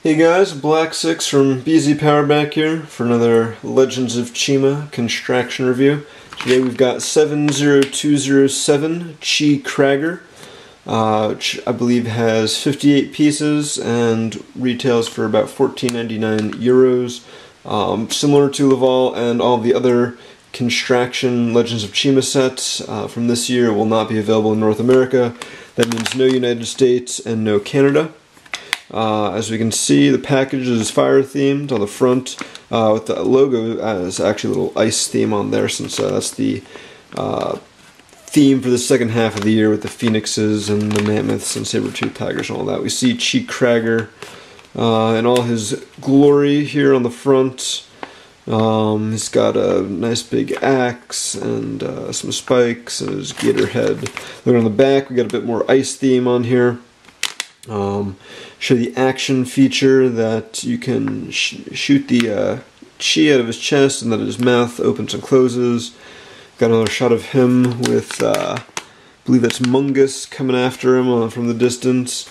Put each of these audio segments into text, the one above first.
Hey guys, Black6 from BZPower back here for another Legends of Chima construction review. Today we've got 70207 Cragger, which I believe has 58 pieces and retails for about €14.99. Similar to Laval and all the other construction Legends of Chima sets from this year will not be available in North America. That means no United States and no Canada. As we can see, the package is fire themed on the front, with the logo as actually a little ice theme on there, since that's the theme for the second half of the year with the phoenixes and the mammoths and saber-toothed tigers and all that. We see Cragger in all his glory here on the front. He's got a nice big axe and some spikes and his gator head. Looking on the back, we got a bit more ice theme on here. Show the action feature that you can shoot the chi out of his chest and that his mouth opens and closes. Got another shot of him with, I believe that's Mungus coming after him from the distance.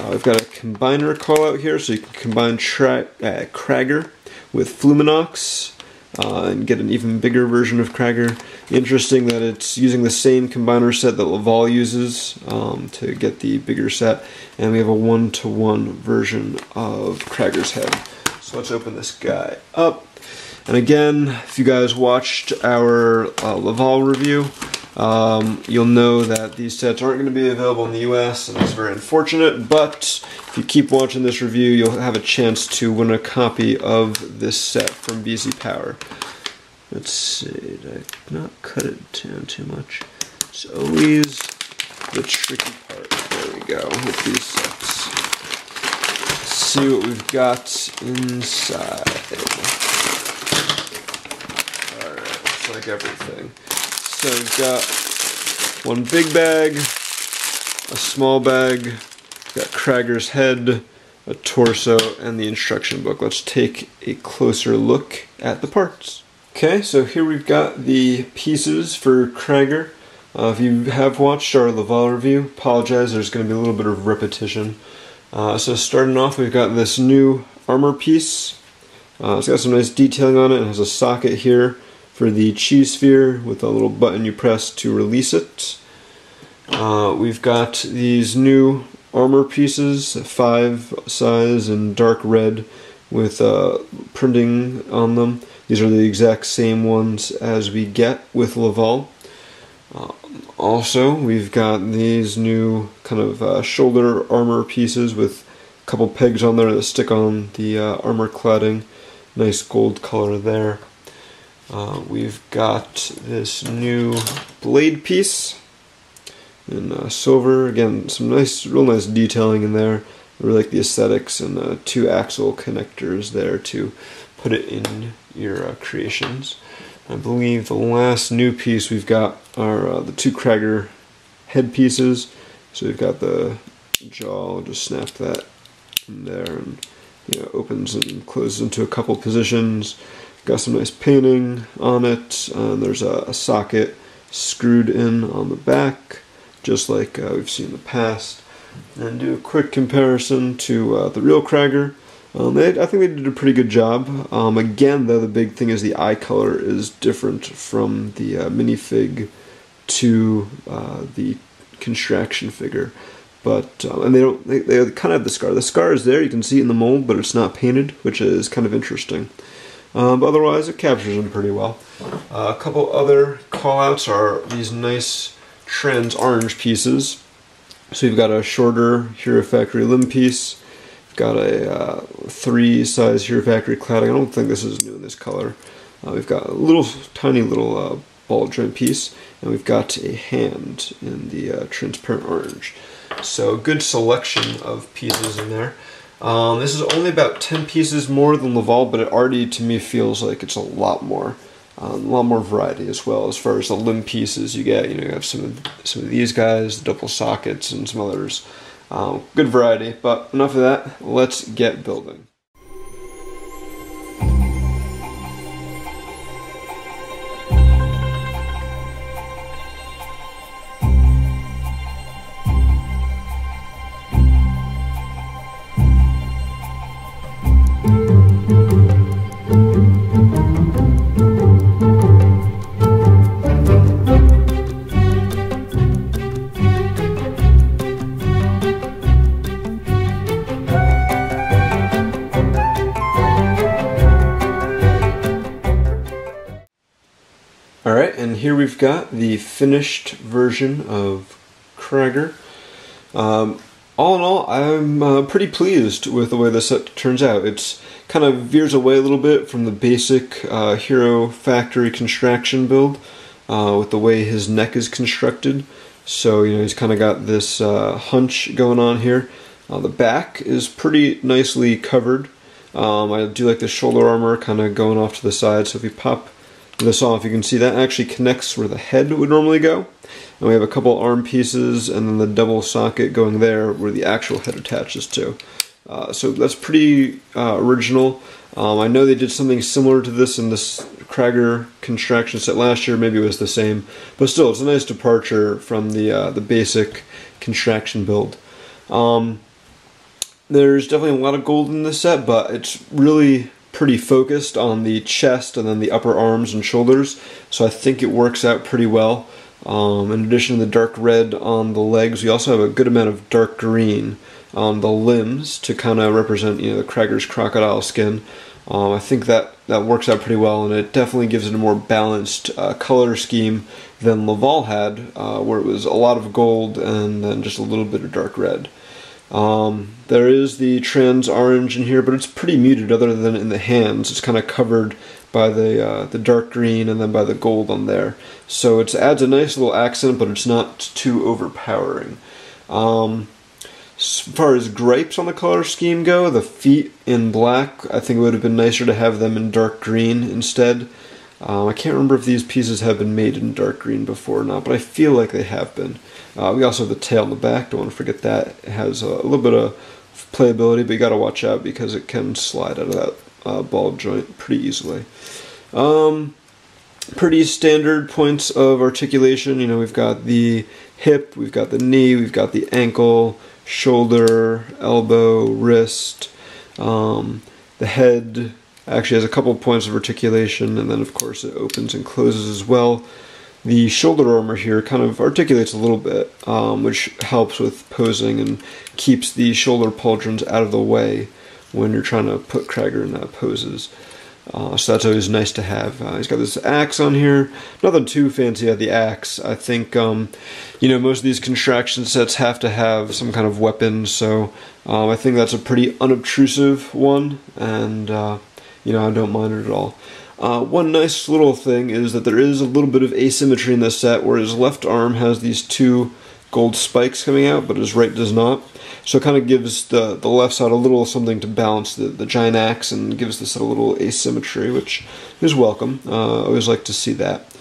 We've got a combiner call out here, so you can combine Cragger with Fluminox and get an even bigger version of Cragger. Interesting that it's using the same combiner set that Laval uses to get the bigger set, and we have a 1-to-1 version of Cragger's head. So let's open this guy up. And again, if you guys watched our Laval review, you'll know that these sets aren't going to be available in the US, and it's very unfortunate, but if you keep watching this review, you'll have a chance to win a copy of this set from BZPower. Let's see, did I not cut it down too much? It's always the tricky part. There we go, with these sets. Let's see what we've got inside. Alright, it's like everything. So we've got one big bag, a small bag, we've got Cragger's head, a torso, and the instruction book. Let's take a closer look at the parts. Okay, so here we've got the pieces for Cragger. If you have watched our Laval review, apologize, there's going to be a little bit of repetition. So starting off, we've got this new armor piece. It's got some nice detailing on it. It has a socket here for the chi sphere with a little button you press to release it. We've got these new armor pieces, 5 size in dark red with printing on them. These are the exact same ones as we get with Laval. Also, we've got these new kind of shoulder armor pieces with a couple pegs on there that stick on the armor cladding. Nice gold color there. We've got this new blade piece in silver. Again, some real nice detailing in there. I really like the aesthetics, and 2 axle connectors there to put it in your creations. I believe the last new piece we've got are the 2 Cragger head pieces. So we've got the jaw. I'll just snap that in there, and opens and closes into a couple positions. Got some nice painting on it, and there's a socket screwed in on the back, just like we've seen in the past. And do a quick comparison to the real Cragger. I think they did a pretty good job. Again, though, the big thing is the eye color is different from the minifig to the construction figure. But and they kind of have the scar. The scar is there, you can see it in the mold, but it's not painted, which is kind of interesting. But otherwise, it captures them pretty well. A couple other callouts are these nice trans orange pieces. So you've got a shorter Hero Factory limb piece. You've got a 3 size Hero Factory cladding. I don't think this is new in this color. We've got a tiny little ball joint piece, and we've got a hand in the transparent orange. So good selection of pieces in there. This is only about 10 pieces more than Laval, but it already, to me, feels like it's a lot more variety as well. As far as the limb pieces you get, you have some of these guys, the double sockets, and some others. Good variety, but enough of that. Let's get building. here we've got the finished version of Cragger. All in all, I'm pretty pleased with the way the set turns out. It's kind of veers away a little bit from the basic Hero Factory construction build with the way his neck is constructed. So, you know, he's kind of got this hunch going on here. The back is pretty nicely covered. I do like the shoulder armor kind of going off to the side, so if you pop this off, you can see that actually connects where the head would normally go. And we have a couple arm pieces and then the double socket going there where the actual head attaches to. So that's pretty original. I know they did something similar to this in this Cragger construction set last year, maybe it was the same, but still it's a nice departure from the basic construction build. There's definitely a lot of gold in this set, but it's really pretty focused on the chest and then the upper arms and shoulders, so I think it works out pretty well. In addition to the dark red on the legs, we also have a good amount of dark green on the limbs to kind of represent, you know, the Cragger's crocodile skin. I think that works out pretty well, and it definitely gives it a more balanced color scheme than Laval had, where it was a lot of gold and then just a little bit of dark red. There is the trans orange in here, but it's pretty muted other than in the hands. It's kind of covered by the dark green and then by the gold on there. So it adds a nice little accent, but it's not too overpowering. As far as gripes on the color scheme go, the feet in black, I think it would have been nicer to have them in dark green instead. I can't remember if these pieces have been made in dark green before or not, but I feel like they have been. We also have the tail in the back, don't want to forget that. It has a little bit of playability, but you gotta watch out because it can slide out of that ball joint pretty easily. Pretty standard points of articulation. You know, we've got the hip, we've got the knee, we've got the ankle, shoulder, elbow, wrist. The head actually has a couple points of articulation, and then of course it opens and closes as well. The shoulder armor here kind of articulates a little bit, which helps with posing and keeps the shoulder pauldrons out of the way when you're trying to put Cragger in poses. So that's always nice to have. He's got this axe on here. Nothing too fancy at the axe. I think, you know, most of these construction sets have to have some kind of weapon, so I think that's a pretty unobtrusive one, and you know, I don't mind it at all. One nice little thing is that there is a little bit of asymmetry in this set, where his left arm has these two gold spikes coming out, but his right does not. So it kind of gives the left side a little something to balance the giant axe, and gives the set a little asymmetry, which is welcome. I always like to see that.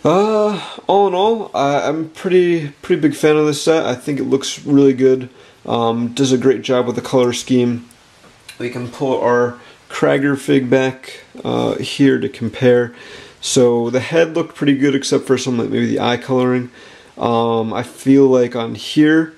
All in all, I'm pretty big fan of this set. I think it looks really good. Does a great job with the color scheme. We can pull our Cragger fig back here to compare. So the head looked pretty good except for some, like maybe the eye coloring. I feel like on here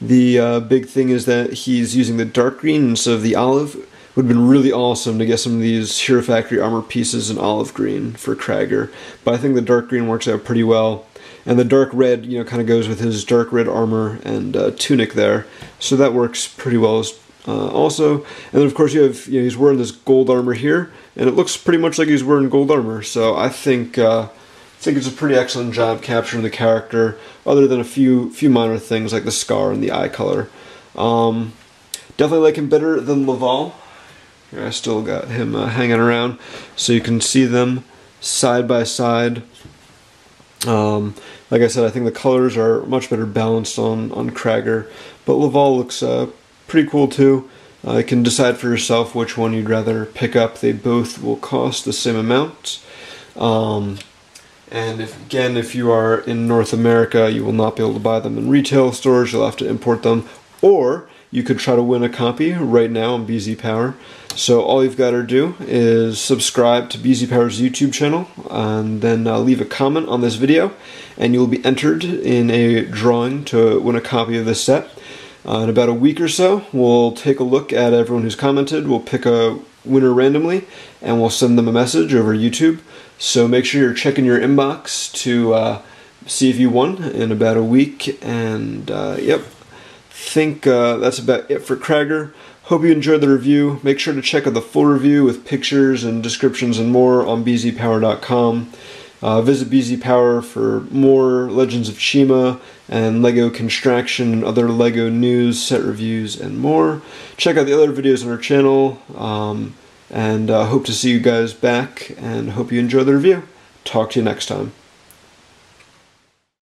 the big thing is that he's using the dark green instead of the olive. It would have been really awesome to get some of these Hero Factory armor pieces in olive green for Cragger, but I think the dark green works out pretty well. And the dark red, you know, kind of goes with his dark red armor and tunic there, so that works pretty well as also. And then of course you have, you know, he's wearing this gold armor here, and it looks pretty much like he's wearing gold armor. So I think it's a pretty excellent job capturing the character, other than a few minor things like the scar and the eye color. Definitely like him better than Laval. Here I still got him hanging around, so you can see them side by side. Like I said, I think the colors are much better balanced on Cragger, but Laval looks pretty cool too. You can decide for yourself which one you'd rather pick up. They both will cost the same amount. And if you are in North America, you will not be able to buy them in retail stores. You'll have to import them, or you could try to win a copy right now on BZPower. So all you've got to do is subscribe to BZPower's YouTube channel, and then leave a comment on this video, and you'll be entered in a drawing to win a copy of this set. In about a week or so, we'll take a look at everyone who's commented. We'll pick a winner randomly, and we'll send them a message over YouTube. So make sure you're checking your inbox to see if you won in about a week. And yep, think that's about it for Cragger. Hope you enjoyed the review. Make sure to check out the full review with pictures and descriptions and more on BZPower.com. Visit BZPower for more Legends of Chima and LEGO construction and other LEGO news, set reviews, and more. Check out the other videos on our channel, and hope to see you guys back, and hope you enjoy the review. Talk to you next time.